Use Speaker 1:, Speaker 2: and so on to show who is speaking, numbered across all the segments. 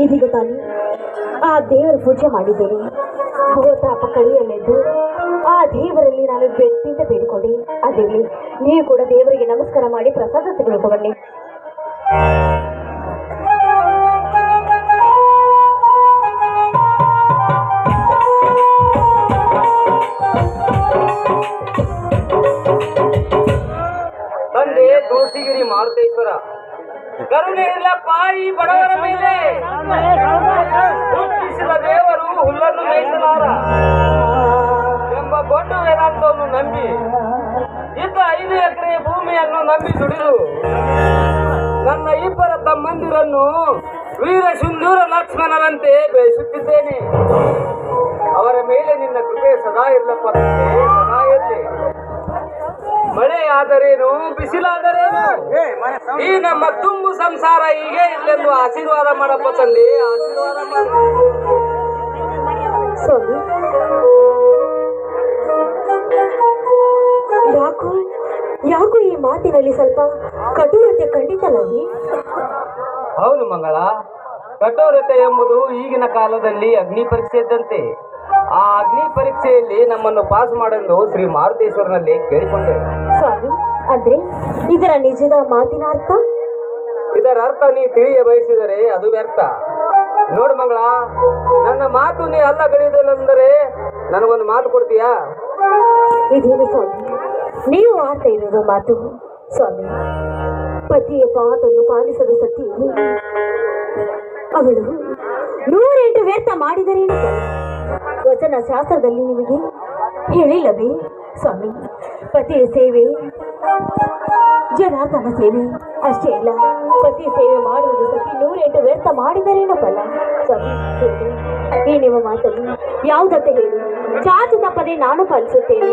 Speaker 1: ಇದೀಗ ತಾನು ಆ ದೇವರ ಪೂಜೆ ಮಾಡಿದ್ದೇನೆ. ಭೂತಾಪ ಕಳೆಯಲೆಂದು ಆ ದೇವರಲ್ಲಿ ನಾನು ವ್ಯಕ್ತಿಯಿಂದ ಬೇಡಿಕೊಂಡೆ. ಅದಿರಲಿ, ನೀವು ಕೂಡ ದೇವರಿಗೆ ನಮಸ್ಕಾರ ಮಾಡಿ ಪ್ರಸಾದ ತೆಗೆದುಕೊಂಡು ಬನ್ನಿ.
Speaker 2: ತಂದೆ ತುಳಸಿಗಿರಿ ಮಾರುತೇಶ್ವರ, ಕರುಣೆ ಇಲ್ಲಪ್ಪ ಈ ಬಡವರ ಮೇಲೆ. ಹುಟ್ಟಿಸಿದ ದೇವರು ಹುಲ್ಲನ್ನು ಮೇಯಿಸಲಾರ ಎಂಬ ದೊಡ್ಡ ವೇದಾಂತವನ್ನು ನಂಬಿ ಇದ್ದ 5 ಎಕರೆ ಭೂಮಿಯನ್ನು ನಂಬಿ ದುಡಿದು ನನ್ನ ಇಬ್ಬರ ತಮ್ಮಂದಿರನ್ನು ವೀರ ಸಿಂಧೂರ ಲಕ್ಷ್ಮಣರಂತೆ ಬೆಳೆಸುತ್ತಿದ್ದೇನೆ. ಅವರ ಮೇಲೆ ನಿನ್ನ ಕೃಪೆ ಸದಾ ಇರ್ಲಪ್ಪ ತಂದೆ, ಸದಾ ಇರಲಿ. ಮಳೆ ಆದರೇನು, ಬಿಸಿಲಾದರೇನು, ಈ ನಮ್ಮ ತುಂಬು ಸಂಸಾರ ಹೀಗೆ ಇಲ್ಲೆಂದು ಆಶೀರ್ವಾದ ಮಾಡಪ್ಪ ತಂದೆ, ಆಶೀರ್ವಾದ ಮಾಡ.
Speaker 1: ಯಾಕೋ ಈ ಮಾತಿನಲ್ಲಿ ಸ್ವಲ್ಪ ಕಠೋರತೆ ಖಂಡಿತಲ್ಲವೇ?
Speaker 2: ಹೌದು ಮಂಗಳ, ಕಠೋರತೆ ಎಂಬುದು ಈಗಿನ ಕಾಲದಲ್ಲಿ ಅಗ್ನಿ ಪರೀಕ್ಷೆ ಇದ್ದಂತೆ. ಆ ಅಗ್ನಿ ಪರೀಕ್ಷೆಯಲ್ಲಿ ನಮ್ಮನ್ನು ಪಾಸ್ ಮಾಡಲು ಶ್ರೀ ಮಾರುತೇಶ್ವರನಲ್ಲಿ ಕೇಳಿಕೊಂಡೆ.
Speaker 1: ಸ್ವಾಮಿ, ಅಂದ್ರೆ ಇದರ ನಿಜದ ಮಾತಿನ ಅರ್ಥ?
Speaker 2: ಇದರ ಅರ್ಥ ನೀ ತಿಳಿಯ ಬಯಸಿದರೆ ಅದು ವ್ಯರ್ಥ. ನೋಡು ಮಂಗಳ, ನನ್ನ ಮಾತು ನೀ ಅಲ್ಲ ಗಡಿಯೋದಿಲ್ಲಂದರೆ ನನಗೊಂದು ಮಾತು ಕೊಡ್ತೀಯಾ?
Speaker 1: ಇದೇನು ಸ್ವಾಮಿ ನೀವು ಆಡ್ತಾ ಇರೋದು ಮಾತು? ಸ್ವಾಮಿ, ಪತಿಯ ಮಾತನ್ನು ಪಾಲಿಸದ ಸತಿ ಅವಳು 108 ವ್ಯರ್ಥ ಮಾಡಿದರೇನು? ವಚನ ಶಾಸ್ತ್ರದಲ್ಲಿ ನಿಮಗೆ ಹೇಳಿಲ್ಲವೇ ಸ್ವಾಮಿ? ಪತಿಯ ಸೇವೆ ಜನಾರ್ದನ ಸೇವೆ ಅಷ್ಟೇ ಇಲ್ಲ, ಪತಿ ಸೇವೆ ಮಾಡುವುದು ಸತಿ 108 ವ್ಯರ್ಥ ಮಾಡಿದರೇನಪ್ಪಲ್ಲ ಸ್ವಾಮಿ. ಈ ನಿಮ್ಮ ಮಾತನ್ನು ಯಾವುದಂತ ಹೇಳಿ ಚಾಚು ತಪ್ಪದೆ ನಾನು ಪಾಲಿಸುತ್ತೇನೆ.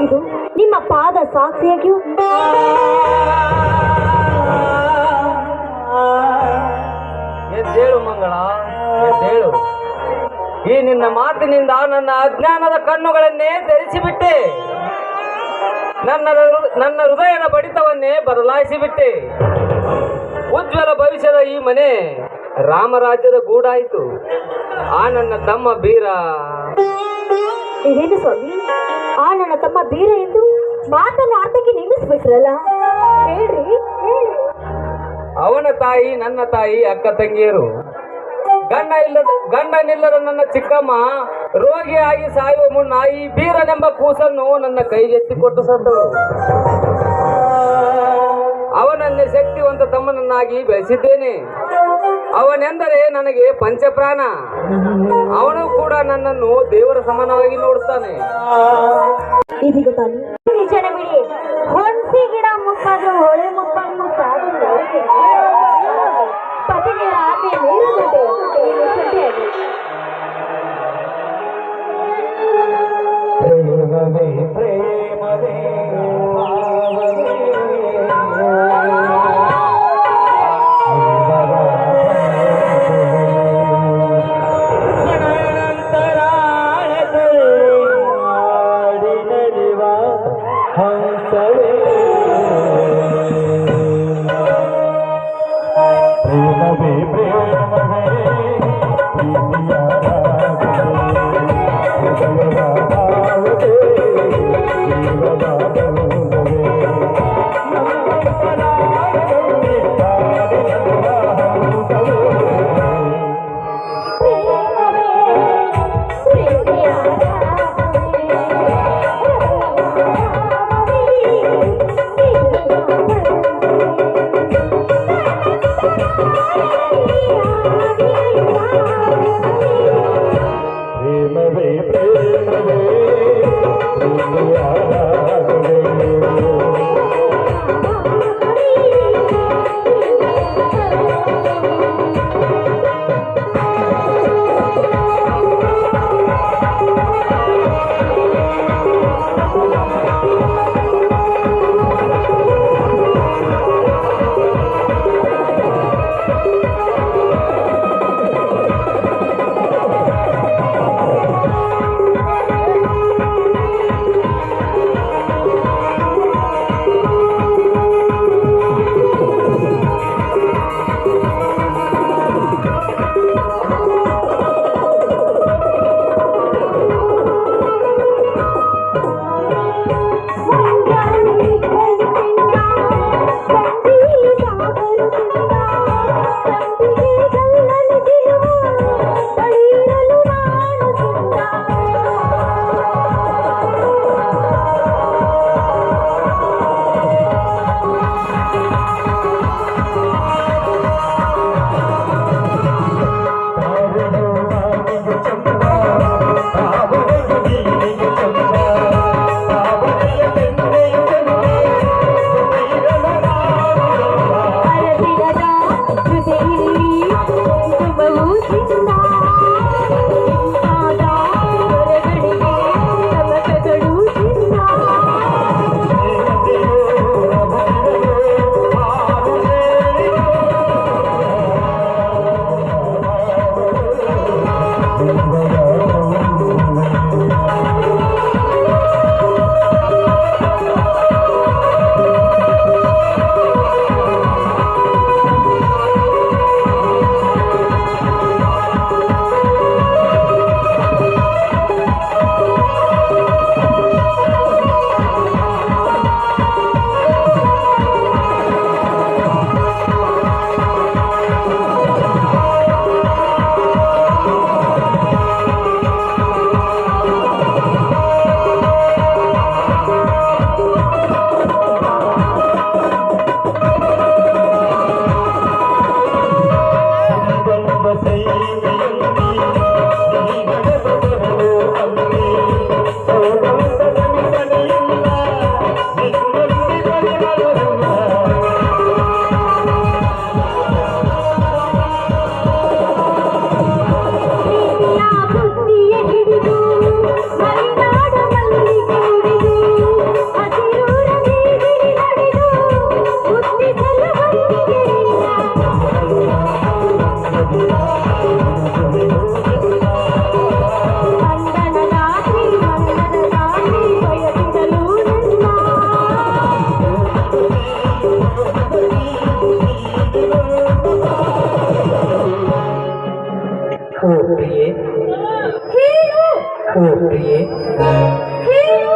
Speaker 1: ಇದು ನಿಮ್ಮ ಪಾದ ಸಾಕ್ಷಿಯಾಗಿಯೂ
Speaker 2: ಎದ್ದೇಳು ಮಂಗಳ, ಎದ್ದೇಳು. ಈ ನಿನ್ನ ಮಾತಿನಿಂದ ನನ್ನ ಅಜ್ಞಾನದ ಕಣ್ಣುಗಳನ್ನೇ ಧರಿಸಿಬಿಟ್ಟೆ. ನನ್ನ ಹೃದಯದ ಬಡಿತವನ್ನೇ ಬದಲಾಯಿಸಿಬಿಟ್ಟೆ. ಉಜ್ವಲ ಭವಿಷ್ಯದ ಈ ಮನೆ ರಾಮರಾಜ್ಯದ ಗೂಡಾಯಿತು. ಆ ನನ್ನ ತಮ್ಮ ಬೀರ.
Speaker 1: ಇದೇನು ಸ್ವಾಮಿ, ಆ ನನ್ನ ತಮ್ಮ ಬೀರ ಎಂದು ಮಾತನ್ನು ಅರ್ಥಕ್ಕೆ ನಿಲ್ಲಿಸ್ಬಿಟ್ರಲ್ಲ, ಹೇಳ್ರಿ.
Speaker 2: ಅವನ ತಾಯಿ ನನ್ನ ತಾಯಿ ಅಕ್ಕ ತಂಗಿಯರು. ಗಂಡನಿಲ್ಲದ ನನ್ನ ಚಿಕ್ಕಮ್ಮ ರೋಗಿಯಾಗಿ ಸಾಯುವ ಮುನ್ನ ಈ ಬೀರನೆಂಬ ಕೂಸನ್ನು ನನ್ನ ಕೈಗೆತ್ತಿಕೊಟ್ಟು ಸತ್ತಳು. ಅವನನ್ನೇ ಶಕ್ತಿವಂತ ತಮ್ಮನನ್ನಾಗಿ ಬೆಳೆಸಿದ್ದೇನೆ. ಅವನೆಂದರೆ ನನಗೆ ಪಂಚಪ್ರಾಣ. ಅವನು ಕೂಡ ನನ್ನನ್ನು ದೇವರ ಸಮಾನವಾಗಿ ನೋಡುತ್ತಾನೆ.
Speaker 1: ಇದೀಗ ತಾನು ನಿಜನ ಬಿಡಿ, ಹೊಂಸಿ ಗಿಡ ಮುಪ್ಪಾದ್ರೂ ಹೊಳೆ ಮುಪ್ಪನ್ನು ಪತಿಗೆ ಆಕೆ ನೀರುಗಂಟೆ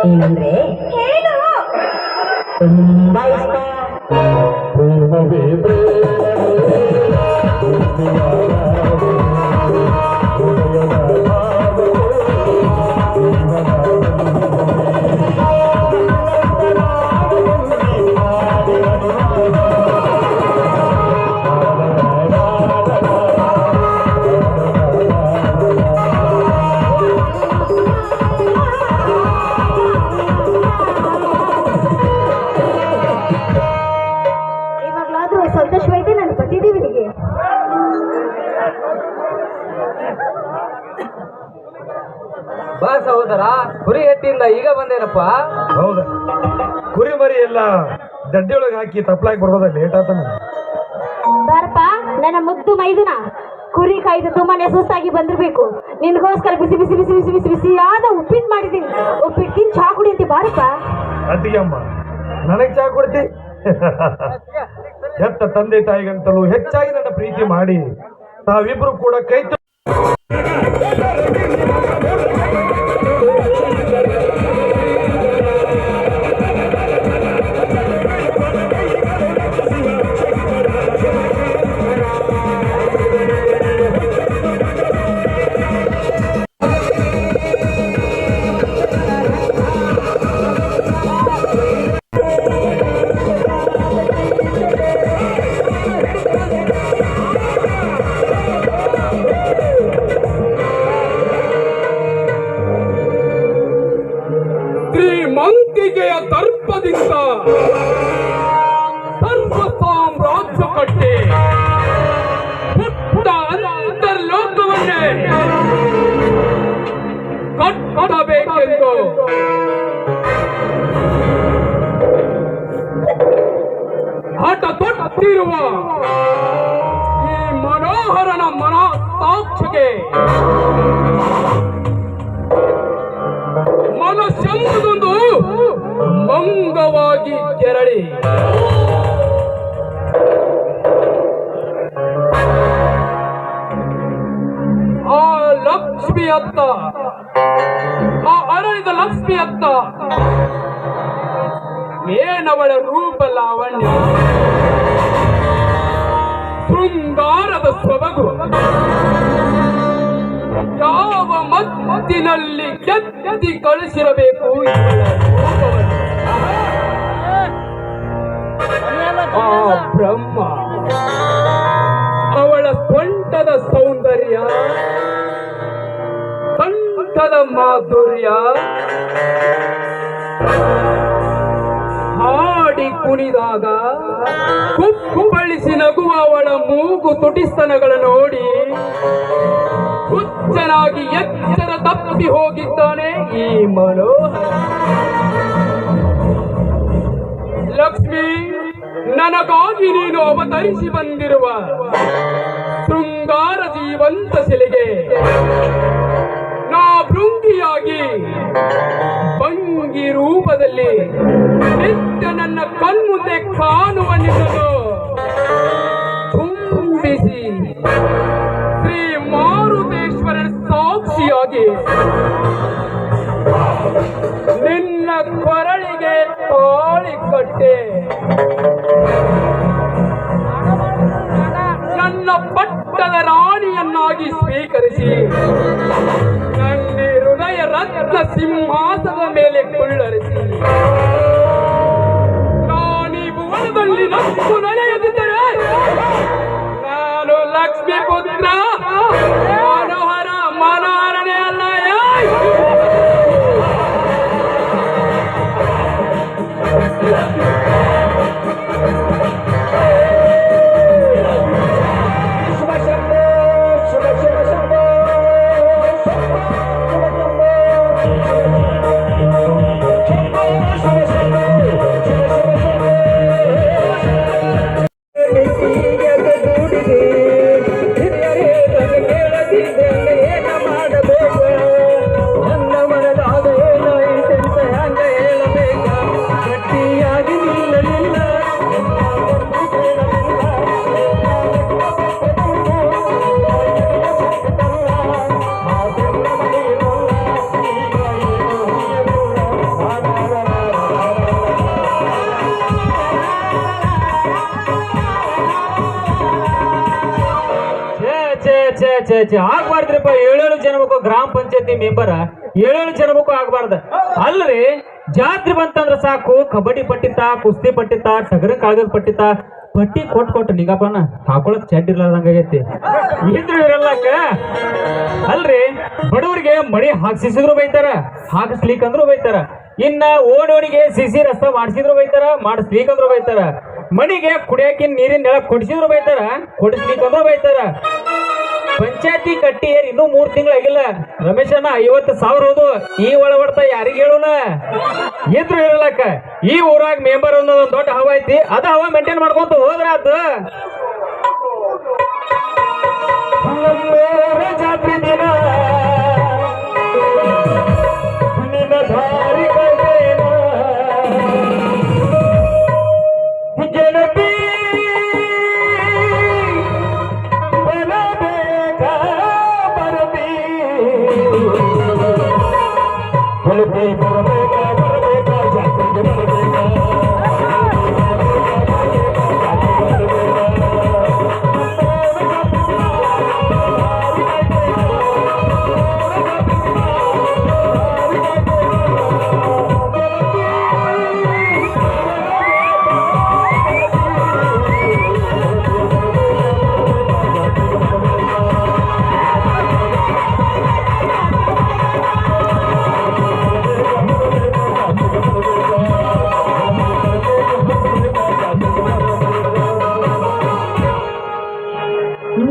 Speaker 1: ಏನಂದ್ರೆ ತುಂಬಾ ಇಷ್ಟ. ಇವಾಗ್ಲಾದ್ರೂ ಸಂತೋಷವಾಯ್ತು ನನ್ನ ಪತಿದೇವನಿಗೆ.
Speaker 2: ಬಾ ಸಹೋದರ, ಕುರಿ ಹೆಟ್ಟಿಂದ ಈಗ ಬಂದೇನಪ್ಪ.
Speaker 3: ಹೌದಾ, ಕುರಿ ಮರಿ ಎಲ್ಲ ಜಡ್ಡಿಯೊಳಗೆ ಹಾಕಿ ತಪ್ಪಲಾಗಿ ಬರೋದ ಲೇಟ್ ಆತ.
Speaker 1: ಬಾರಪ್ಪ ನನ್ನ ಮುದ್ದು ಮೈದುನ, ಕುರಿ ಕಾಯ್ದು ತುಂಬಾನೇ ಸುಸ್ತಾಗಿ ಬಂದಿರ್ಬೇಕು. ನಿನ್ಗೋಸ್ಕರ ಬಿಸಿ ಬಿಸಿ ಬಿಸಿ ಬಿಸಿ ಬಿಸಿ ಬಿಸಿಯಾದ ಉಪ್ಪಿಟ್ಟು ಮಾಡಿದ್ದೀನಿ. ಉಪ್ಪಿಟ್ಟು ತಿಂದು ಚಾ ಕುಡಿ ಅಂತ ಬಾರಪ್ಪ.
Speaker 3: ಅತ್ತಿಗೆ ಅಮ್ಮ, ನನಗೆ ಚಾ ಕೊಡ್ತಿ? ಹೆತ್ತ ತಂದೆ ತಾಯಿಗಂತಲೂ ಹೆಚ್ಚಾಗಿ ನನ್ನ ಪ್ರೀತಿ ಮಾಡಿ ತಾವಿಬ್ರು ಕೂಡ ಕೈ
Speaker 4: ಶ್ರೀಮಂತಿಕೆಯ ದರ್ಪದಿಂದ ಸರ್ವ ಸಾಮ್ರಾಜ್ಯ ಕಟ್ಟಿ ಪುಟ್ಟ ಅಂತರ್ಲೋಕವನ್ನೇ ಕಟ್ಟಬೇಕೆಂದು ಹಠ ತೊಟ್ಟಿರುವ ಈ ಮನೋಹರನ ಮನಸ್ಸಾಕ್ಷಿಗೆ ಮನಸ್ಸೆಂಬುದೊಂದು ಮಂಗವಾಗಿ ಕೆರಳಿ ಆ ಲಕ್ಷ್ಮಿಯತ್ತ, ಆ ಅರಳಿದ ಲಕ್ಷ್ಮಿಯತ್ತ ಏನವಳ ರೂಪ ಲಾವಣ್ಯ, ಶೃಂಗಾರದ ಸೊಬಗು, ಯಾವ ಮತ್ತಿನಲ್ಲಿ ಕೆತ್ತಿ ಕಳಿಸಿರಬೇಕು ಆ ಬ್ರಹ್ಮ. ಅವಳ ಸೊಂಟದ ಸೌಂದರ್ಯ, ಕಂಠದ ಮಾಧುರ್ಯ, ಹಾಡಿ ಕುಣಿದಾಗ ಕುಪ್ಪಳಿಸಿ ನಗುವ ಅವಳ ಮೂಗು ತುಟಿಸ್ತನಗಳ ನೋಡಿ ಹುಚ್ಚನಾಗಿ ಎಚ್ಚರ ತಪ್ಪಿ ಹೋಗಿದ್ದಾನೆ ಈ ಮನೋಹರ. ಲಕ್ಷ್ಮಿ, ನನಗಾಗಿ ನೀನು ಅವತರಿಸಿ ಬಂದಿರುವ ಶೃಂಗಾರ ಜೀವಂತ ಶಿಲೆಗೆ ನಾ ಭೃಂಗಿಯಾಗಿ ಭಂಗಿ ರೂಪದಲ್ಲಿ ನಿತ್ಯ ನನ್ನ ಕಣ್ಮುಂದೆ ಕಾಣುವ ನಿನ್ನನ್ನು ತುಂಬಿಸಿ ಶ್ರೀ ಮಾರುತೇಶ್ವರನ ಸಾಕ್ಷಿಯಾಗಿ ನಿನ್ನ ಕೊರಳಿಗೆ ತಾಳಿ ಕಟ್ಟೆ ನನ್ನ ಪಟ್ಟದ ರಾಣಿಯನ್ನಾಗಿ ಸ್ವೀಕರಿಸಿ ನನ್ನ ಹೃದಯ ರತ್ನ ಸಿಂಹಾಸನದ ಮೇಲೆ ಕುಳ್ಳರಿಸಿ ನಾನೀ ಭುವನದಲ್ಲಿ ನಕ್ಕು ನಡೆಯುತ್ತಿದ್ದರೆ ನಾನು ಲಕ್ಷ್ಮೀ ಪುತ್ರ
Speaker 5: ಆಗ್ಬಾರ್ದ್ರಿಪ್ಪ. 7 ಜನಕ್ಕೂ ಗ್ರಾಮ ಪಂಚಾಯತಿ ಮೆಂಬರ್ 7 ಜನಕ್ಕೂ ಆಗ್ಬಾರ್ದ. ಅಲ್ರಿ ಜಾತ್ರೆ ಬಂತಂದ್ರ ಸಾಕು ಕಬಡ್ಡಿ ಪಟ್ಟಿತ, ಕುಸ್ತಿ ಪಟ್ಟಿತ, ಟಗರ ಕಾಗದ ಪಟ್ಟಿತ, ಪಟ್ಟಿ ಕೊಟ್ಟು ನಿಗಪ್ಪನ ಹಾಕೊಳಕ್ ಚಡ್ಡಿ ಇರ್ಲಾರ್ದಂಗೈತಿ. ಇದ್ರು ಇರಲ್ಲಕ್ಕ. ಅಲ್ರಿ ಬಡವರಿಗೆ ಮಳಿ ಹಾಕ್ಸಿಸಿದ್ರು ಬೈತಾರ, ಹಾಕಿಸ್ಲಿಕ್ಕಂದ್ರು ಬೈತಾರ. ಇನ್ನ ಓಡೋಡಿಗೆ ಸಿಸಿ ರಸ್ತೆ ಮಾಡಿಸಿದ್ರು ಬೈತಾರ, ಮಾಡಿಸ್ಲಿಕ್ಕಂದ್ರು ಬೈತಾರ. ಮನಿಗೆ ಕುಡಿಯಾಕಿನ ನೀರಿನ ನೆಲ ಕೊಡಿಸಿದ್ರು ಬೈತಾರ, ಕೊಡಿಸ್ಲಿಕ್ಕಂದ್ರು ಬೈತಾರ. ಪಂಚಾಯತಿ ಕಟ್ಟಿ ಇನ್ನೂ 3 ತಿಂಗಳಾಗಿಲ್ಲ. ರಮೇಶಣ್ಣ 50,000 ಹೋದು. ಈ ಒಳಬಡ್ತ ಯಾರಿಗೆ ಹೇಳೋಣ? ಇದ್ರು ಇರಲಕ್ಕ. ಈ ಊರಾಗ ಮೆಂಬರ್ ಅನ್ನೋದೊಂದು ದೊಡ್ಡ ಹವಾ ಐತಿ. ಅದ ಹವಾ ಮೇಂಟೈನ್ ಮಾಡ್ಕೊಂತ ಹೋದ್ರ ಆತು. ಜಾತ್ರೆ ದಿನ ನಿನ್ನ ದಾರಿ ಜನಪಿ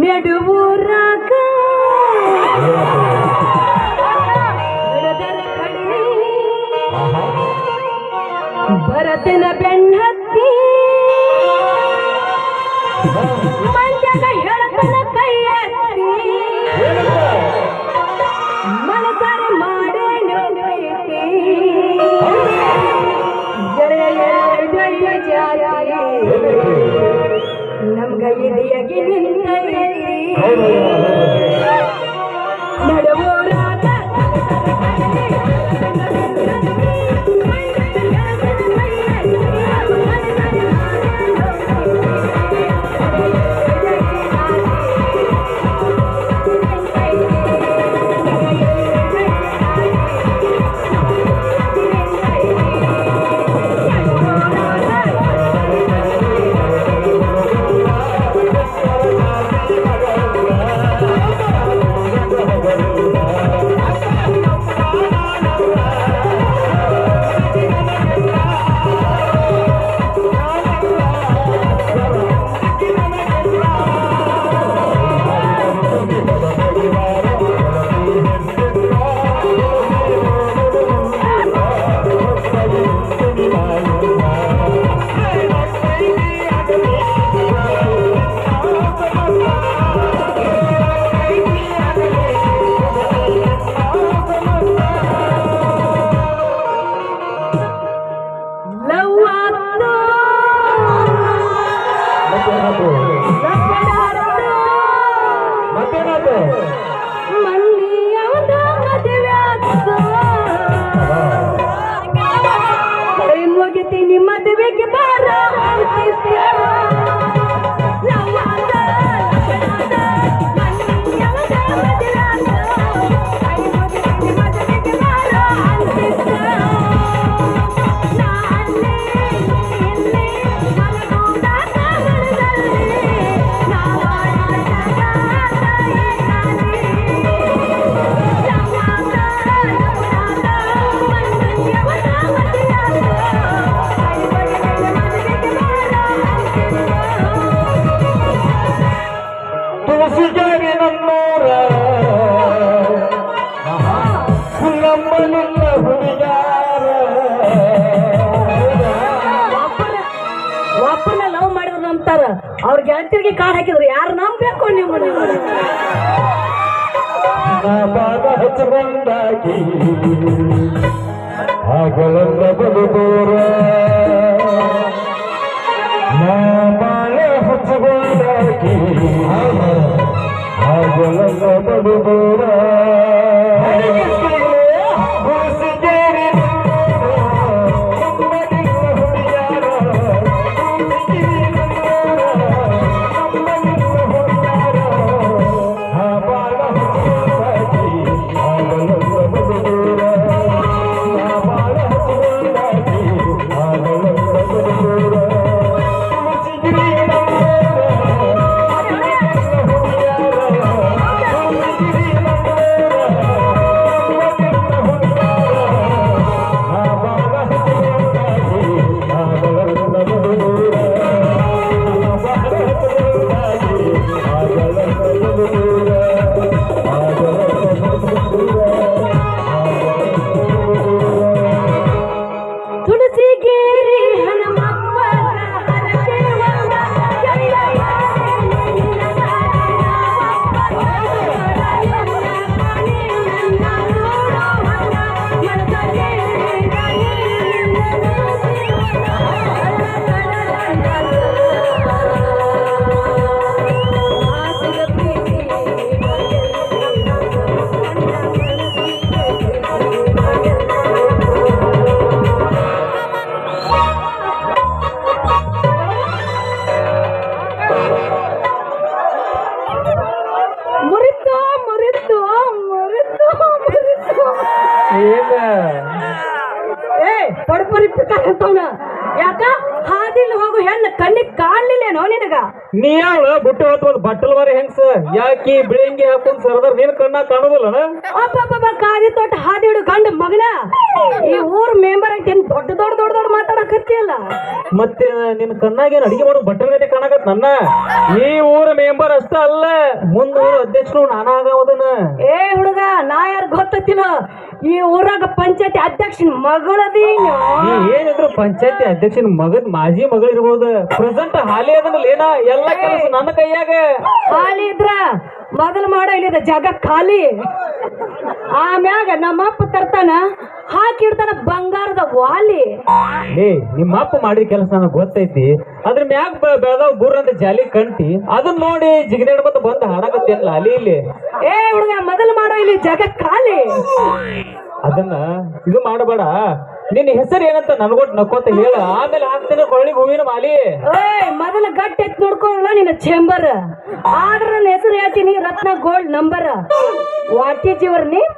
Speaker 1: ನಡುವೂರಾಗ ಭರತನ ಬೆನ್ನತ್ತಿ ಮಂಜನ ಹೇಳತನ ಕೈ ಎತ್ತಿ ಮನಸಾರೆ ಮಾಡೇನು ಪ್ರೀತಿ ಜಯ ಜಾರಿ ನಮ್ಗ ಇದೆಯಾಗಿ ನಿಂತೈತಿ ನಡುವೂರಾಗ ಮದುವೆಗೆ ಬಾರ
Speaker 3: ನಮ್ಮೂರ ನಮ್ಮನೆಲ್ಲ ಹುಡುಗಾರ
Speaker 1: ಒಬ್ಬರನ್ನ ಲವ್ ಮಾಡಿದ್ರು ಅಂತಾರ ಅವ್ರ ಗೆಳತಿಯರಿಗೆ ಕಾಡ್ ಹಾಕಿದ್ರು ಯಾರು ನಂಬೇಕು ನೀವು
Speaker 3: ಬಾಗ ಹಚ್ಚಬಂದಾಗಿ ಆಗಲಲ್ಲ ಬದುಕೋರ ಬಾಳೆ ಹಚ್ಚಬಂದಾಗಿ ಆಗಲಲ್ಲ ಬದುಕೋರ
Speaker 1: ಯಾಕ ಹಾದಿಲ್ ಹೋಗು ಹೆಣ್ಣು ಕಣ್ಣಿಗೆ ಕಾಣ್ಲಿಲ್ಲೇನೋ ನಿನಗ
Speaker 5: ನೀ ಯಾಳ ಬುಟ್ಟಿ ಹೊತ್ತು ಬಟ್ಟಲ್ ಮರಿ ಹೆಂಗ್ಸ ಯಾಕಿ ಬಿಳಿಂಗಿ ಹಾಕೊಂಡ್ ಸರದಾರ ನೀನ್ ಕಣ್ಣ ಕಾಣುದಿಲ್ಲ
Speaker 1: ಅಪ್ಪ ಕಾದಿ ತೋಟ ಹಾದಿ ಹಿಡು ಗಂಡ ಮಗನ ಈ ಊರ್ ಮೆಂಬರ್ ಅಂತ ಏನ್ ದೊಡ್ಡ ದೊಡ್ಡ ದೊಡ್ಡ ದೊಡ್ಡ ಮಾತಾಡಕತ್ತಿಯಲ್ಲ
Speaker 5: ಮತ್ತೆ ನಿನ್ ಕಣ್ಣಾಗೇನ್ ಅಡಿಗೆ ಮಾಡೋ ಬಟ್ಟಲ್ ಗತೆ ಕಾಣಕತ್ ನನ್ನ ಈ ಊರ ಮೆಂಬರ್ ಅಷ್ಟ ಅಲ್ಲ ಮುಂದ ಊರ ಅಧ್ಯಕ್ಷರು ನಾನಾಗವದನ
Speaker 1: ಏ ಹುಡುಗ ನಾ ಯಾರು ಗೊತ್ತಿಲ್ಲ ಈ ಊರಾಗ ಪಂಚಾಯತಿ ಅಧ್ಯಕ್ಷನ ಮಗಳದೀನು
Speaker 5: ನೀ ಏನಿದ್ರು ಪಂಚಾಯತಿ ಅಧ್ಯಕ್ಷನ ಮಗದ್ ಮಾಜಿ ಮಗಳು ಇರ್ಬೋದು ಪ್ರೆಸೆಂಟ್ ಹಾಲಿ ಅದನ್ನ ಏನ ಎಲ್ಲ ಕೆಲಸ ನನ್ನ ಕೈಯಾಗ
Speaker 1: ಖಾಲಿ ಇದ್ರ ಮೊದಲು ಮಾಡೋ ಇಲ್ಲಿದ ಜಾಗ ಖಾಲಿ ಆಮ್ಯಾಗ ನಮ್ಮಪ್ಪ ತರ್ತಾನ ಹಾಕಿಡ್ತಾನ ಬಂಗಾರದ ವಾಲಿ
Speaker 5: ಏ ನಿಮ್ಮ ಅಪ್ಪ ಮಾಡಿದ ಕೆಲಸ ನನಗೆ ಗೊತ್ತೈತಿ ಅದ್ರ ಮ್ಯಾಗ ಬೆಳೆದವ್ ಬುರ್ರ ಅಂತ ಜಾಲಿ ಕಂಟಿ ಅದನ್ನ ನೋಡಿ ಜಿಗಿದಾಡ್ಕೊತ ಬಂದು ಹಾಡಕತ್ತೇನಲ್ಲ ಅಲ್ಲಿ ಇಲ್ಲಿ
Speaker 1: ಏ ಹುಡುಗ ಮೊದಲು ಮಾಡೋ ಇಲ್ಲಿ ಜಾಗ ಖಾಲಿ
Speaker 5: ಅದನ್ನ ಇದು ಮಾಡಬೇಡ ನಿನ್ನ ಹೆಸರು ಏನಂತ ನನ್ಗೊಟ್ಟು ನಕ್ಕೋತ ಹೇಳ ಆಮೇಲೆ ಹಾಕ್ತೇನೆ ಕೊಳ್ಳಿಗೆ ಹೂವಿನ ಮಾಲಿ
Speaker 1: ಏಯ್ ಮೊದಲ ಗಟ್ಟಿ ಎತ್ ನೋಡ್ಕೊಳ್ಳ ನಿನ್ನ ಚೇಂಬರ್ ಆದ್ರ ನನ್ನ ಹೆಸರು ಹೇಳ್ತೀನಿ Ratna gold number what is your name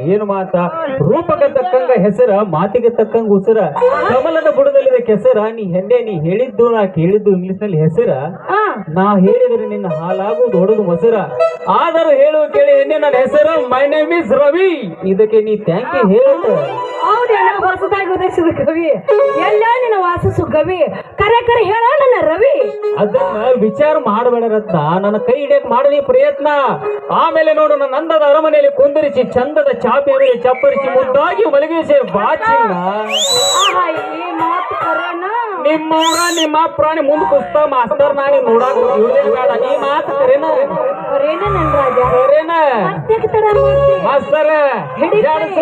Speaker 5: ಏನು ಮಾತಾ ರೂಪಕ್ಕೆ ತಕ್ಕಂಗ ಹೆಸರ ಮಾತಿಗೆ ತಕ್ಕಂಗ ಉಸಿರ ಕಮಲದ ಬುಡದಲ್ಲಿದೆ ಕೆಸರ ನೀ ಹೆಂಡೆ ನೀ ಹೇಳಿದ್ದು ನಾ ಕೇಳಿದ್ದು ಇಂಗ್ಲಿಷ್ ನಲ್ಲಿ ಹೆಸರ ನಾ ಹೇಳಿದ್ರೆ ನಿನ್ನ ಹಾಲಾಗುವುದು ಹೊಡೆದು ಮೊಸರ ಆದರೂ ಹೇಳುವ ಕೇಳಿ ಎನ್ನೆ ನನ್ನ ಹೆಸರು ಮೈ ನೇಮ್ ಇಸ್ ರವಿ ಇದಕ್ಕೆ ನೀ ಥ್ಯಾಂಕ್ ಯು ಹೇಳ
Speaker 1: ಹೌದೇನ ಹೊಸದಾಗಿ ಉದಯಿಸಿದ ಕವಿ ಎಲ್ಲ ನಿನ್ನ ವಾಸಿಸು ಕವಿ ಕರೆ ಕರೆ ಹೇಳ ನನ್ನ ರವಿ
Speaker 5: ಅದನ್ನ ವಿಚಾರ ಮಾಡಬೇಡ ರತ್ನ ನನ್ನ ಕೈ ಹಿಡಿಯಕ್ ಮಾಡಲಿ ಪ್ರಯತ್ನ ಆಮೇಲೆ ನೋಡು ನನ್ನ ಅಂದದ ಅರಮನೆಯಲ್ಲಿ ಕುಂದರಿಸಿ ಚಂದದ ಚಾಪೆಯಲ್ಲಿ ಚಪ್ಪರಿಸಿ ಮುದ್ದಾಗಿ ಮಲಗಿಸಿ ಬಾಚಿನ್ನ
Speaker 1: ಈ ಮಾತು ಕರೆನಾ
Speaker 5: ನಿಮ್ಮೂರ ನಿಮ್ಮ ಪ್ರಾಣಿ ಮುಂದೆ ಕುಸ್ತ ಮಾಸ್ತರ್ ನಾನು ನೋಡಾಕ ಬೇಡ ನೀ ಮಾತು ಕರೆನ
Speaker 1: ಕರೇನ ನನ್ ರಾಜ
Speaker 5: ಕರೆನ
Speaker 1: ಮತ್ತೆ ತಡ ಮಾಡ್ತಿ
Speaker 5: ಮಾಸ್ತರ ಜಾಡ್ಸ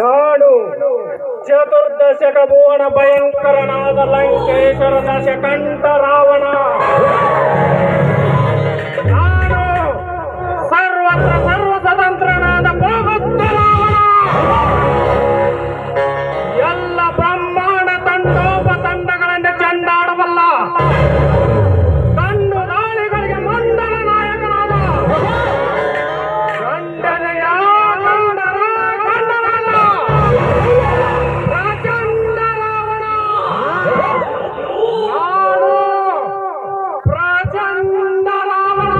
Speaker 5: ನಾನು ಚತುರ್ದಶಕ ಭುವನ ಭಯಂಕರನಾದ ಲಂಕೇಶ್ವರ ದಶಕಂಠ ರಾವಣ. ನಾನು ಸರ್ವತ್ರ ಸರ್ವ ಸ್ವತಂತ್ರನಾದ ಭಗವಂತ ರಾವಣ. ಎಲ್ಲ ಬ್ರಹ್ಮಾಂಡ ತಂಡೋಪತಂಡಗಳನ್ನು ಚೆಂಡಾಡಬಲ್ಲ ಕಣ್ಣು ದಾಳಿಗಳಿಗೆ ಮಂಡಲ ನಾಯಕನಾದ ಗಂಡನೆಯ ಗಂಡನ ಗಂಡನಾದ ಪ್ರಚಂಡ ರಾವಣ. ನಾನು ಪ್ರಚಂಡ ರಾವಣ.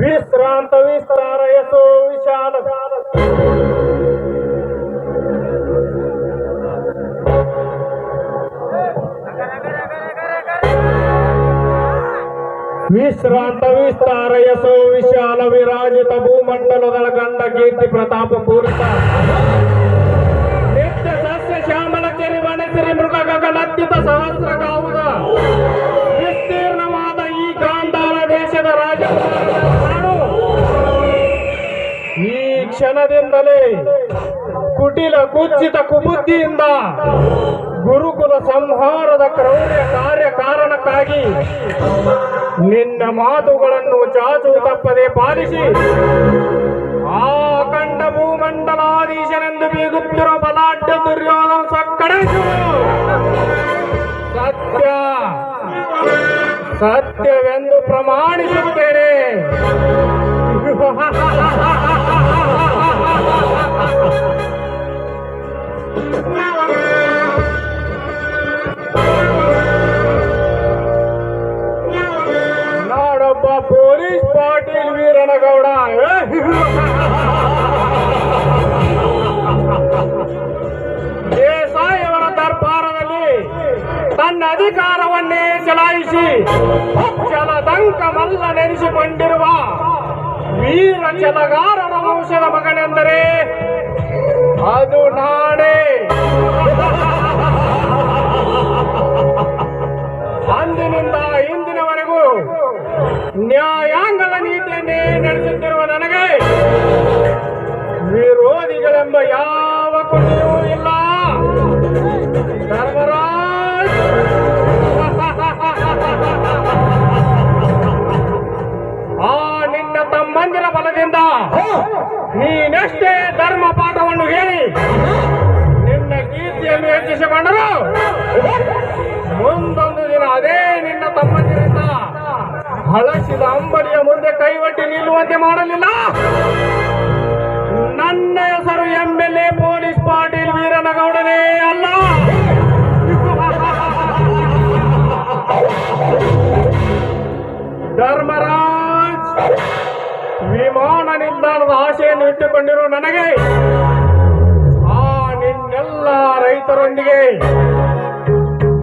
Speaker 5: ವಿಶ್ರಾಂತ ವಿಸ್ತಾರ ಯಶೋ ವಿಶಾಲ ವಿಶ್ರಾಂತ ವಿಸ್ತಾರ ಯಶೋ ವಿಶಾಲ ವಿರಾಜಿತ ಭೂಮಂಡಲದ ಗಂಡ ಕೀರ್ತಿ ಪ್ರತಾಪ ಪೂರಿತ ನಿತ್ಯ ಸಸ್ಯ ಶ್ಯಾಮಲ ಕೆರಿ ವನಸಿರಿ ಮೃಗ ಗಗನತ್ಯುತ ಸಹಸ್ರ ಗಾವುದ ವಿಸ್ತೀರ್ಣವಾದ ಈ ಗಾಂಧಾರ ದೇಶದ ರಾಜಕುಮಾರನ ನಾಡು ಈ ಕ್ಷಣದಿಂದಲೇ ಕುಟಿಲ ಕುಜ್ಜಿತ ಕುಬುದ್ಧಿಯಿಂದ ಗುರುಕುಲ ಸಂಹಾರದ ಕ್ರೌರ್ಯ ಕಾರ್ಯ ಕಾರಣಕ್ಕಾಗಿ ನಿನ್ನ ಮಾತುಗಳನ್ನು ಚಾಚು ತಪ್ಪದೆ ಪಾಲಿಸಿ ಆ ಕಂಡ ಭೂಮಂಡಲಾಧೀಶನೆಂದು ಬೀಗುತ್ತಿರುವ ಬಲಾಢ್ಯ ದುರ್ಯೋಧನ ಸಕ್ಕಡಿಸು. ಸತ್ಯ ಸತ್ಯವೆಂದು ಪ್ರಮಾಣಿಸುತ್ತೇನೆ. ನಾಡೊಬ್ಬ ಪೊಲೀಸ್ ಪಾಟೀಲ್ ವೀರನಗೌಡ ದೇಸಾಯಿಯವರ ದರ್ಬಾರದಲ್ಲಿ ತನ್ನ ಅಧಿಕಾರವನ್ನೇ ಚಲಾಯಿಸಿ ಜಲದಂಕ ಮಲ್ಲ ನೆನೆಸಿಕೊಂಡಿರುವ ವೀರ ಛಲಗಾರರ ವಂಶದ ಮಗನೆಂದರೆ ಅದು ನಾನೇ. ಅಂದಿನಿಂದ ಇಂದಿನವರೆಗೂ ನ್ಯಾಯಾಂಗದ ನೀತಿಯನ್ನೇ ನಡೆಸುತ್ತಿರುವ ನನಗೆ ವಿರೋಧಿಗಳೆಂಬ ಯಾವ ಕೊನೆಯೂ ಇಲ್ಲ. ಧರ್ಮರಾಜ್, ಆ ನಿನ್ನ ತಮ್ಮಂದಿರ ಬಲದಿಂದ ನೀನೆಷ್ಟೇ ಧರ್ಮ ಪಾಠವನ್ನು ಹೇಳಿ ನಿನ್ನ ಕೀರ್ತಿಯನ್ನು ಹೆಚ್ಚಿಸಿಕೊಂಡರು ಮುಂದೊಂದು ದಿನ ಅದೇ ನಿನ್ನ ತಮ್ಮಂದಿರಿಂದ ಹಳಸಿದ ಅಂಬಲಿಯ ಮುಂದೆ ಕೈವಟ್ಟಿ ನಿಲ್ಲುವಂತೆ ಮಾಡಲಿಲ್ಲ. ನನ್ನ ಹೆಸರು MLA ಪೊಲೀಸ್ ಪಾಟೀಲ್ ವೀರನಗೌಡನೇ ಅಲ್ಲ. ಧರ್ಮರಾಜ್, ವಿಮಾನ ನಿಲ್ದಾಣದ ಆಶೆಯನ್ನು ಇಟ್ಟುಕೊಂಡಿರುವ ನನಗೆ ಆ ನಿನ್ನೆಲ್ಲ ರೈತರೊಂದಿಗೆ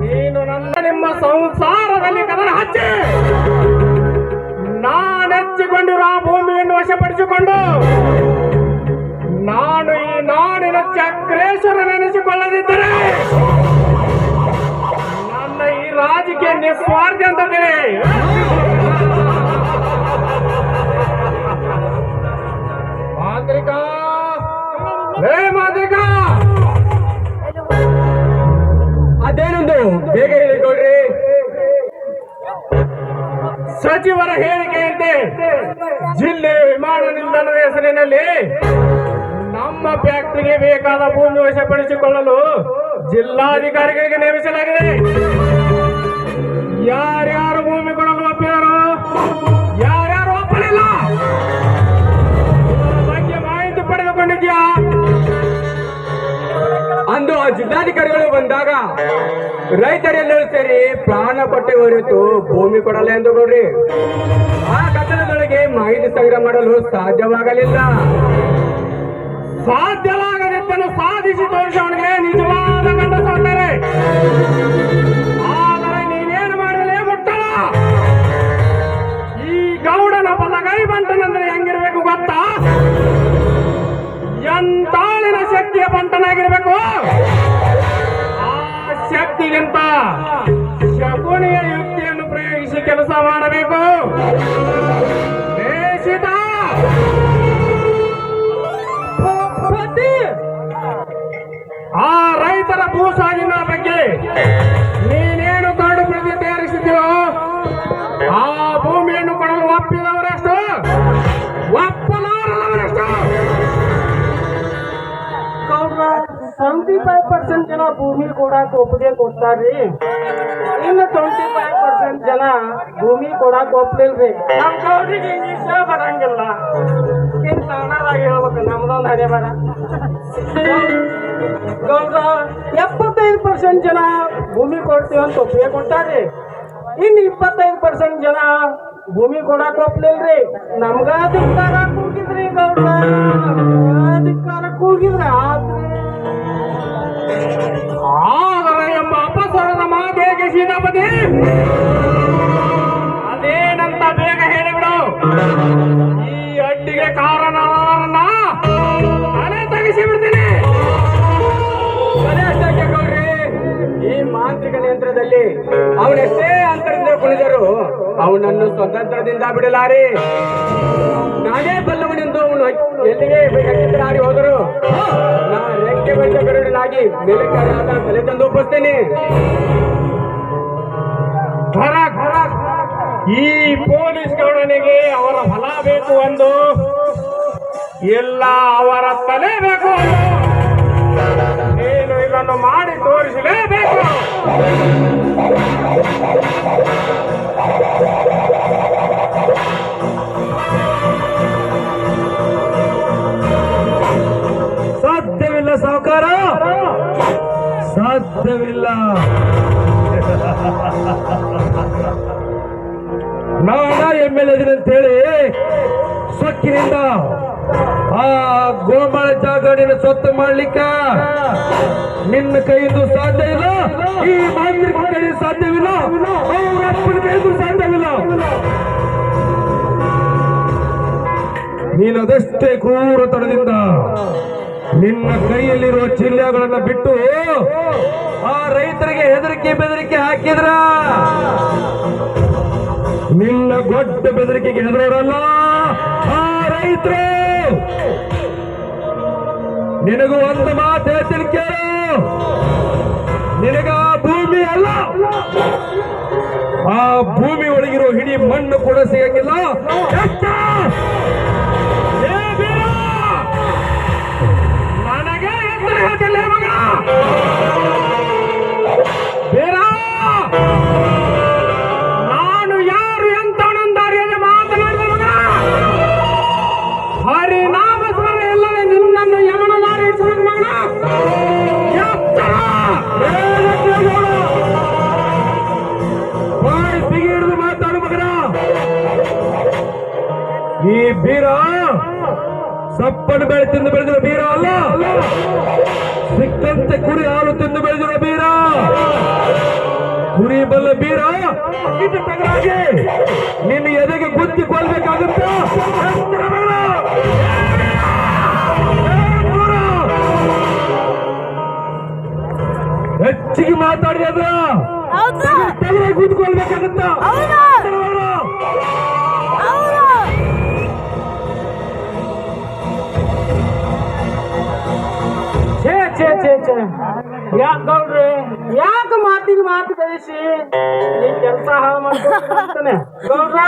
Speaker 5: ನೀನು ನಿಮ್ಮ ಸಂಸಾರದಲ್ಲಿ ಕದನ ಹಚ್ಚಿ ನಾನೆಚ್ಚಿಕೊಂಡಿರುವ ಭೂಮಿಯನ್ನು ವಶಪಡಿಸಿಕೊಂಡು ನಾನು ಈ ನಾಡಿನ ಚಕ್ರೇಶ್ವರ ನೆನೆಸಿಕೊಳ್ಳದಿದ್ದರೆ ನನ್ನ ಈ ರಾಜಕೀಯ ನಿಸ್ವಾರ್ಥ ಅಂತದೆ. ಮಾಂತ್ರಿಕ, ಹೇ ಮಾಂತ್ರಿಕ, ಅದೇನೊಂದು ಬೇಗ ಹೇಳಿಕೊಡ್ರಿ. ಸಚಿವರ ಹೇಳಿಕೆಯಂತೆ ಜಿಲ್ಲೆ ವಿಮಾನ ನಿಲ್ದಾಣದ ಹೆಸರಿನಲ್ಲಿ ನಮ್ಮ ಫ್ಯಾಕ್ಟರಿಗೆ ಬೇಕಾದ ಭೂಮಿ ವಶಪಡಿಸಿಕೊಳ್ಳಲು ಜಿಲ್ಲಾಧಿಕಾರಿಗಳಿಗೆ ನೇಮಿಸಲಾಗಿದೆ. ಯಾರ್ಯಾರು ಭೂಮಿ ಕೊಡಲು ಒಪ್ಪಿದರು, ಯಾರ್ಯಾರು ಒಪ್ಪಲಿಲ್ಲ, ಇದರ ಬಗ್ಗೆ ಮಾಹಿತಿ ಪಡೆದುಕೊಂಡಿದ್ಯಾ?
Speaker 2: ಅಂದು ಆ ಜಿಲ್ಲಾಧಿಕಾರಿಗಳು ಬಂದಾಗ ರೈತರೆಲ್ಲರೂ ಸೇರಿ ಪ್ರಾಣ ಪಟ್ಟೆ ಹೊರತು ಭೂಮಿ ಕೊಡಲ್ಲ ಎಂದು ಕೊಡ್ರಿ. ಆ ಕಟ್ಟಡದೊಳಗೆ ಮಾಹಿತಿ ಸಂಗ್ರಹ ಮಾಡಲು ಸಾಧ್ಯವಾಗಲಿಲ್ಲ.
Speaker 5: ಸಾಧ್ಯವಾಗದಿದ್ದನ್ನು ಸಾಧಿಸಿ ತೋರಿಸವನಿಗೆ ನಿಜವಾದ ಗಂಡಸ ಅಂತಾರೆ. ಆದರೆ ನೀನೇನು ಮಾಡಲೇ ಮುಟ್ಟಲ್ಲ. ಈ ಗೌಡನ ಬಲಗೈ ಬಂಟನೆಂದ್ರೆ ಹೆಂಗಿರ್ಬೇಕು ಗೊತ್ತಾ?
Speaker 2: ಯುಕ್ತಿಗಿಂತ ಶಕುನಿಯ ಯುಕ್ತಿಯನ್ನು ಪ್ರಯೋಗಿಸಿ ಕೆಲಸ ಮಾಡಬೇಕು. ದೇಶಿತ ಆ ರೈತರ ಭೂಸಾಗಿನ ಬಗ್ಗೆ ನೀನೇನು ಕಾಡು ಪ್ರತಿ ತಯಾರಿಸಿದ್ದೀವೋ ಆ ಭೂಮಿಯನ್ನು ಕೊಡಲು ಒಪ್ಪಿದವರೆಷ್ಟು, ಒಪ್ಪಲಾರದವರೆಷ್ಟು?
Speaker 6: 75% ಜನ ಭೂಮಿ ಕೊಡಾಕ ಒಪ್ಪಿಗೆ ಕೊಡ್ತಾರ್ರಿ. ಇನ್ನು 25% ಜನ ಭೂಮಿ ಕೊಡಾಕ ಒಪ್ಲಿಲ್ರಿ. ನಮ್ ಗೌಡ್ರಿಗೆ ಇಂಗ್ಲೀಷ್ ಬರಂಗಿಲ್ಲ. ಇನ್ ಕನ್ನಡದಾಗ ಹೇಳ್ಬೇಕು, ನಮ್ದೊಂದು ಹಣೆ ಬರ. ಗೌಡ್ರ 75% ಜನ ಭೂಮಿ ಕೊಡ್ತೀವಿ ಅಂತ ಒಪ್ಪಿಗೆ ಕೊಟ್ಟಾರ್ರಿ. ಇನ್ನು 25% ಜನ ಭೂಮಿ ಕೊಡಾಕ ಒಪ್ಲಿಲ್ರಿ. ನಮ್ಗ ಅಧಿಕಾರ ಕೂಗಿದ್ರಿ ಗೌಡ್ರ, ಅಧಿಕಾರ ಕೂಗಿದ್ರ ಆದ್ರಿ.
Speaker 2: ಆದರೆ ಎಂಬ ಅಪಸ್ವರದ ಮಾತೇಗೆ ಸೀತಾಪತಿ? ಅದೇನಂತ ಬೇಗ ಹೇಳಿಬಿಡು. ಈ ಅಡ್ಡಿಗೆ ಕಾರಣವನ್ನ ತಲೆ ತೆಗಿಸಿ ಬಿಡ್ತೀನಿ. ಗೌಡ್ರಿ, ಈ ಮಾಂತ್ರಿಕ ಯಂತ್ರದಲ್ಲಿ ಅವನೆಷ್ಟೇ ಅಂತರದಿಂದ ಕುಣಿದರು ಅವನನ್ನು ಸ್ವತಂತ್ರದಿಂದ ಬಿಡಲಾರೆ. ನಾನೇ ಬಲ್ಲವನೆಂದು ಅವನು ಎಲ್ಲಿಗೆ ಹಾರಿ ಹೋದರು ನಾ ರೆಕ್ಕೆ ಬಂದ ಗರುಡನಾಗಿ ಮೇಲಕ್ಕಾದ ತಲೆ ತಂದು ಒಪ್ಪಿಸ್ತೇನೆ. ಈ ಪೊಲೀಸ್ ಗೌಡನಿಗೆ ಅವರ ಹೊಲ ಬೇಕು ಒಂದು, ಇಲ್ಲ ಅವರ ತಲೆ ಬೇಕು ಒಂದು. ನೀನು ಇದನ್ನು ಮಾಡಿ ತೋರಿಸಲೇಬೇಕು.
Speaker 3: ಸಾಧ್ಯವಿಲ್ಲ ಸಾವುಕಾರ, ಸಾಧ್ಯವಿಲ್ಲ. ನಾನ MLA ಅಂತೇಳಿ ಸೊಕ್ಕಿನಿಂದ ಆ ಗೋಮಾಳ ಜಾಗ ನಿನ್ನ ಸ್ವತ್ತು ಮಾಡ್ಲಿಕ್ಕ ನಿನ್ನ ಕೈಯಿಂದ ಸಾಧ್ಯ ಇಲ್ಲ, ಈ ಮಾಂತ್ರಿಕ ಕೈ ಸಾಧ್ಯವಿಲ್ಲ, ಅವ್ರ ಅಪ್ಪನ ಕೈಗೂ ಸಾಧ್ಯವಿಲ್ಲ. ನೀನದಷ್ಟೇ ಕ್ರೂರತನದಿಂದ ನಿನ್ನ ಕೈಯಲ್ಲಿರುವ ಚಿಲ್ಯಗಳನ್ನ ಬಿಟ್ಟು ಆ ರೈತರಿಗೆ ಹೆದರಿಕೆ ಬೆದರಿಕೆ ಹಾಕಿದ್ರ ನಿನ್ನ ದೊಡ್ಡ ಬೆದರಿಕೆಗೆ ಹೆದರೋರಲ್ಲ ಆ ರೈತರು. ನಿನಗೂ ಒಂದು ಮಾತು ಹೇಳ್ತೀನಿ ಕೇಳು, ನಿನಗ ಆ ಭೂಮಿ ಅಲ್ಲ, ಆ ಭೂಮಿ ಒಳಗಿರೋ ಹಿಡಿ ಮಣ್ಣು ಕೂಡ ಸಿಗಂಗಿಲ್ಲ.
Speaker 2: ನನಗೆ ಎದುರು ಹೇಳ್ತಿಲ್ಲ ಮಗ. ಬೇರ ನಾನು ಯಾರು ಎಂತವನಂದಾರಿಯಲ್ಲಿ ಮಾತನಾಡಿದ ಮಗ. ಹರಿನಾಮ ಸ್ಮರಣ ಎಲ್ಲವೇ ನಿನ್ನನ್ನು ಯಮನ ಮಾರಿಸುವುದು ಮಗನ.
Speaker 3: ಬಾಯಿ ಬಿಗಿ ಹಿಡಿದು ಮಾತಾಡು ಮಗನ. ಈ ಬೀರ ಸಪ್ಪನ್ನು ಬೆಳೆ ತಿಂದು ಬೆಳೆದಿರೋ ಬೀರ ಅಲ್ಲ, ಸಿಕ್ಕಂತೆ ಕುರಿ ಹಾಲು ತಿಂದು ಬೆಳೆದಿರೋ ಬೀರ. ಕುರಿ ಬಲ್ಲ ಬೀರ ಇದು ತಗರಾಗಿ ನಿನ್ನ ಎದೆಗೆ ಗುದ್ದಿ ಕೊಲ್ಬೇಕಾಗುತ್ತ. ಹೆಚ್ಚಿಗೆ ಮಾತಾಡಿ ಅದ್ರ ತಗರಾಗಿ ಗುದ್ಕೊಳ್ಬೇಕಾಗುತ್ತ.
Speaker 6: ಯಾಕೆ ಗೌಡ್ರಿ, ಯಾಕೆ ಮಾತಿಗೆ ಮಾತು ಬೆಳೆಸಿ ಈ ಕೆಲಸ ಹಾಳು ಮಾಡ್ತಾನೆ ಗೌಡ್ರ.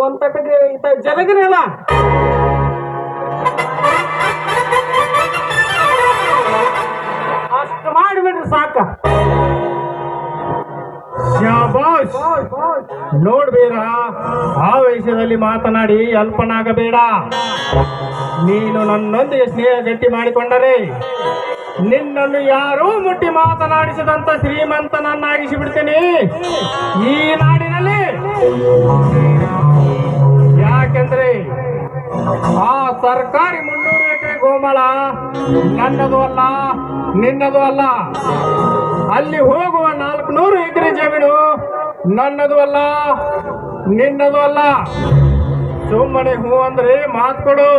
Speaker 6: ಒಂದ್ ತಟಗೆ ಜಲಗಿರಲ್ಲ ಅಷ್ಟು ಮಾಡಿಬಿಡ್ರಿ ಸಾಕ.
Speaker 2: ಶಾಬಾಷ್. ನೋಡ್ಬೇಡ, ಆ ವಯಸ್ಸದಲ್ಲಿ ಮಾತನಾಡಿ ಅಲ್ಪನಾಗಬೇಡ. ನೀನು ನನ್ನೊಂದಿಗೆ ಸ್ನೇಹ ಗಟ್ಟಿ ಮಾಡಿಕೊಂಡರೆ ನಿನ್ನನ್ನು ಯಾರೂ ಮುಟ್ಟಿ ಮಾತನಾಡಿಸಿದಂತ ಶ್ರೀಮಂತನನ್ನಾಗಿಸಿ ಬಿಡ್ತೀನಿ ಈ ನಾಡಿನಲ್ಲಿ. ಯಾಕೆಂದ್ರೆ ಆ ಸರ್ಕಾರಿ 300 ಎಕರೆ ಗೋಮಾಳ ನನ್ನದು ಅಲ್ಲ, ನಿನ್ನದು ಅಲ್ಲ. ಅಲ್ಲಿ ಹೋಗುವ 400 ಎಕರೆ ಜಮೀನು ನನ್ನದು ಅಲ್ಲ, ನಿನ್ನದು ಅಲ್ಲ. ಸುಮ್ಮನೆ ಹೂ ಅಂದ್ರೆ ಮಾತು ಕೊಡು,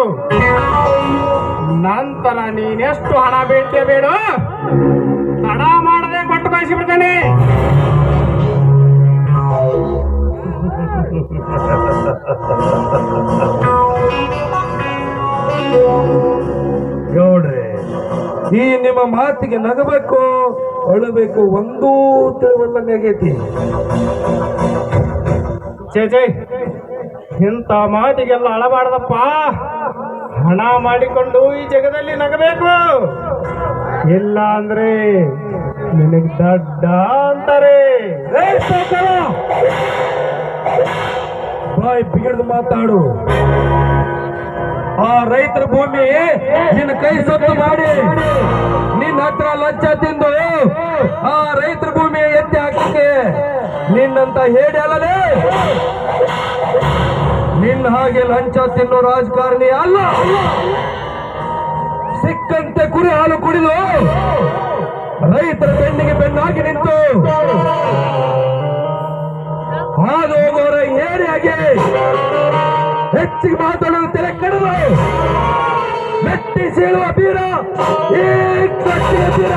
Speaker 2: ನಂತರ ನೀನೆಷ್ಟು ಹಣ ಬೇಡ್ತೀಯ ಬೇಡ ತಡ ಮಾಡದೆ ಕಳಿಸಿಬಿಡ್ತೇನೆ.
Speaker 3: ಗೌಡ್ರೆ, ಈ ನಿಮ್ಮ ಮಾತಿಗೆ ನಗಬೇಕು ಅಳಬೇಕು ಒಂದೂ ತಿಳಿವಲ್ಲಂಗಾಗೈತಿ.
Speaker 6: ಚೇಚೆ, ಇಂಥ ಮಾತಿಗೆಲ್ಲ ಅಳಬಾರ್ದಪ್ಪ. ಹಣ ಮಾಡಿಕೊಂಡು ಈ ಜಗದಲ್ಲಿ ನಗಬೇಕು, ಇಲ್ಲ ಅಂದ್ರೆ ನಿನಗೆ ದಡ್ಡ ಅಂತಾರೆ.
Speaker 3: ಬಾಯ್ ಬಿಗಿಡ್ದು ಮಾತಾಡು. ಆ ರೈತರ ಭೂಮಿ ನಿನ್ನ ಕೈ ಸೊತ್ತು ಮಾಡಿ ನಿನ್ನ ಹತ್ರ ಲಂಚ ತಿಂದು ಆ ರೈತರ ಭೂಮಿ ಎತ್ತಿ ಹಾಕಕ್ಕೆ ನಿನ್ನಂತ ಹೇಳಿ ಅಲ್ಲದೆ ನಿನ್ನ ಹಾಗೆ ಲಂಚ ತಿನ್ನೋ ರಾಜಕಾರಣಿ ಅಲ್ಲ. ಸಿಕ್ಕಂತೆ ಕುರಿ ಹಾಲು ಕುಡಿದು ರೈತರ ಬೆನ್ನಿಗೆ ಬೆನ್ನಾಗಿ ನಿಂತು ಹಾದು ಹೋಗೋರ ಏರಿಯಾಗೆ ಹೆಚ್ಚಿಗೆ ಮಾತಾಡಲು ತಲೆ ಕಡಿದು ಮೆಟ್ಟಿ ಸೀಳುವ ಬೀರ ಈ ಕಟ್ಟಿನ ಬೀರ.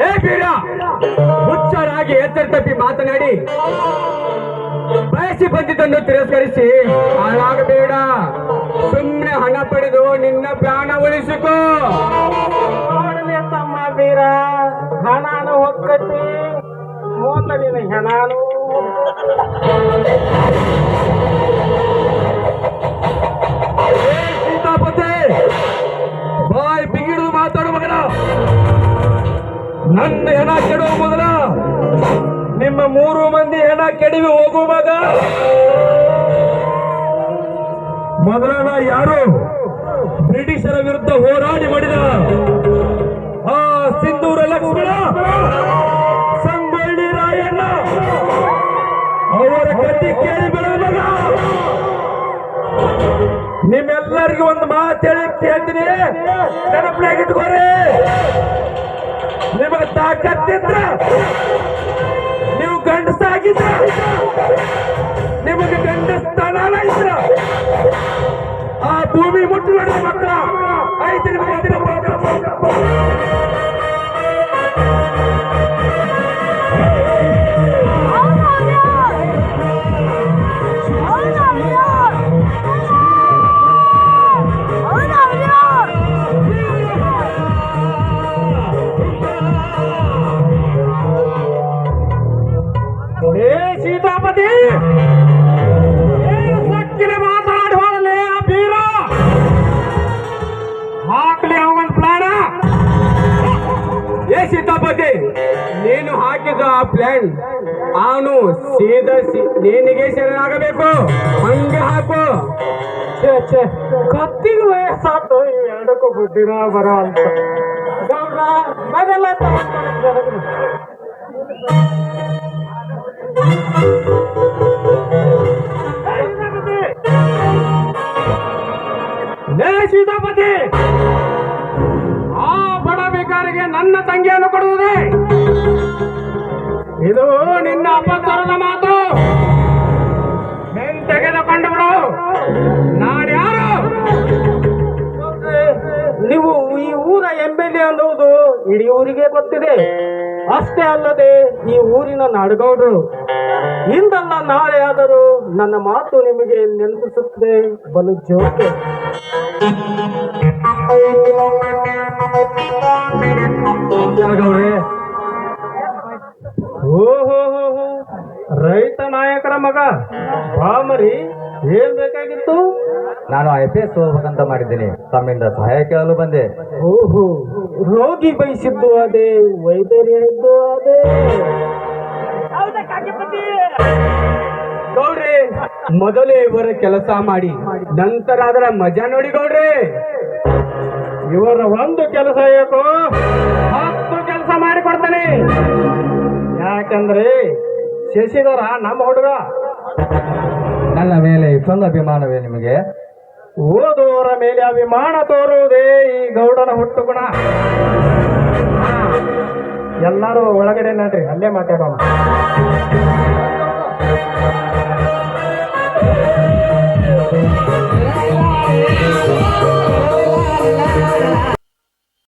Speaker 2: ಏ ಬೀರ, ಹುಚ್ಚರಾಗಿ ಎತ್ತರ ತಪ್ಪಿ ಮಾತನಾಡಿ ಬಯಸಿ ಬಂದಿದ್ದನ್ನು ತಿರಸ್ಕರಿಸಿ ಹಾಳಾಗಬೇಡ. ಸುಮ್ಮನೆ ಹಣ ಪಡೆದು ನಿನ್ನ ಪ್ರಾಣ ಉಳಿಸಿಕೋ.
Speaker 6: ನೋಡಲಿ ತಮ್ಮ ಬೀರ, ಹಣಾನು ಹೊಕ್ಕತಿ, ಮೋತಲಿನ ಹೆಣಾನು.
Speaker 3: ಸೀತಾಪತಿ, ಬಾಯ್ ಬಿಗಿಡು ಮಾತಾಡು ಮಗನ. ನನ್ನ ಹೆಣ ಕೆಡುವ ಮೊದಲ ನಿಮ್ಮ 3 ಮಂದಿ ಹೆಣ ಕೆಡವಿ ಹೋಗುವ ಮಗ. ಮೊದಲ ಯಾರು ಬ್ರಿಟಿಷರ ವಿರುದ್ಧ ಹೋರಾಡಿ ಮಾಡಿದ ಆ ಸಿಂಧೂರ ಲಕ್ಷ್ಮಣ ಸಂಗೊಳ್ಳಿ ರಾಯಣ್ಣ ಅವರ ಗತಿ ಕೇಳಿ ಬೆಳೆದ ಮಗ. ನಿಮ್ಮೆಲ್ಲರಿಗೂ ಒಂದು ಮಾತು ಹೇಳ್ತೀನಿ, ನೆನಪಿನಾಗಿಟ್ಕೋರಿ. ನಿಮಗೆ ತಾಕತ್ತಿದ್ರ, ನೀವು ಗಂಡಸಾಗಿದ್ರ, ನಿಮಗೆ ಗಂಡಸ್ಥಾನ ಇದ್ರ ಆ ಭೂಮಿ ಮುಟ್ಟು ನೋಡಿ ಮಕ್ಕಳ. ಐತಿನ
Speaker 6: ಸೀತಾಪತಿ, ಮಾತಾಡುವಲ್ಲಿ ಆ ಬೀರ ಹಾಕ್ಲಿ ಅವನ ಪ್ಲಾನ.
Speaker 2: ಏ ಸೀತಾಪತಿ, ನೀನು ಹಾಕಿದ ಆ ಪ್ಲಾನ್ ಅವನು ಸೀದಾ ನಿನಗೆ ಶರಣಾಗಬೇಕು. ಹಂಗೆ ಹಾಕು.
Speaker 6: ಕತ್ತಿಗೆ ವಯಸ್ಸಾತು, ಎರಡಕ್ಕೂ ಬುದ್ಧಿನ ಬರೋ ಅಂತ. ಗೌಡ್ರ ಮೊದಲ ಸೀತಾಪತಿ, ಆ ಬಡ ಬೇಕಾರಿಗೆ ನನ್ನ ತಂಗಿಯನ್ನು ಕೊಡುವುದೇ ಇದು ನಿನ್ನ ಅಪಸ್ವರದ ಮಾತು. ಬೆನ್ ತೆಗೆದುಕೊಂಡು ಬಿಡು. ನಾಡ್ಯಾರು? ನೀವು ಈ ಊರ MLA ಅನ್ನುವುದು ಇಡೀ ಊರಿಗೆ ಗೊತ್ತಿದೆ. ಅಷ್ಟೇ ಅಲ್ಲದೆ ಈ ಊರಿನ ನಾಡಗೌಡರು. ಇಂದಲ್ಲ ನಾಳೆ ಆದರೂ ನನ್ನ ಮಾತು ನಿಮಗೆ ನೆನಪಿಸುತ್ತದೆ. ಬಲು ಜೋಕೆ. ಓಹೋ, ರೈತ ನಾಯಕರ ಮಗ ಬಾಮರಿ, ಏನ್ ಬೇಕಾಗಿತ್ತು?
Speaker 7: ನಾನು IPS ಹೋಗ್ಬೇಕಂತ ಮಾಡಿದ್ದೀನಿ. ತಮ್ಮಿಂದ ಸಹಾಯ ಕೇಳಲು ಬಂದೆ.
Speaker 6: ಓಹೋ, ರೋಗಿ ಬಯಸಿದ್ದು ಅದೇ, ವೈದ್ಯರು ಹೇಳಿದ್ದು ಅದೇ.
Speaker 2: ಗೌಡ್ರಿ, ಮೊದಲು ಇವರ ಕೆಲಸ ಮಾಡಿ ನಂತರ ಅದರ ಮಜಾ ನೋಡಿ ಗೌಡ್ರಿ.
Speaker 6: ಇವರ ಒಂದು ಕೆಲಸ ಏಕೋ 10 ಕೆಲಸ ಮಾಡಿ ಕೊಡ್ತಾನೆ. ಯಾಕಂದ್ರೆ ಶಶಿಧರ ನಮ್ಮ ಹುಡುಗ.
Speaker 7: ನನ್ನ ಮೇಲೆ ಇಷ್ಟೊಂದು ಅಭಿಮಾನವೇ ನಿಮಗೆ?
Speaker 6: ಓದುವವರ ಮೇಲೆ ಅಭಿಮಾನ ತೋರುವುದೇ ಈ ಗೌಡನ ಹುಟ್ಟು ಗುಣ. ಎಲ್ಲರೂ ಒಳಗಡೆ ನಡ್ರಿ, ಅಲ್ಲೇ ಮಾತಾಡೋಣ.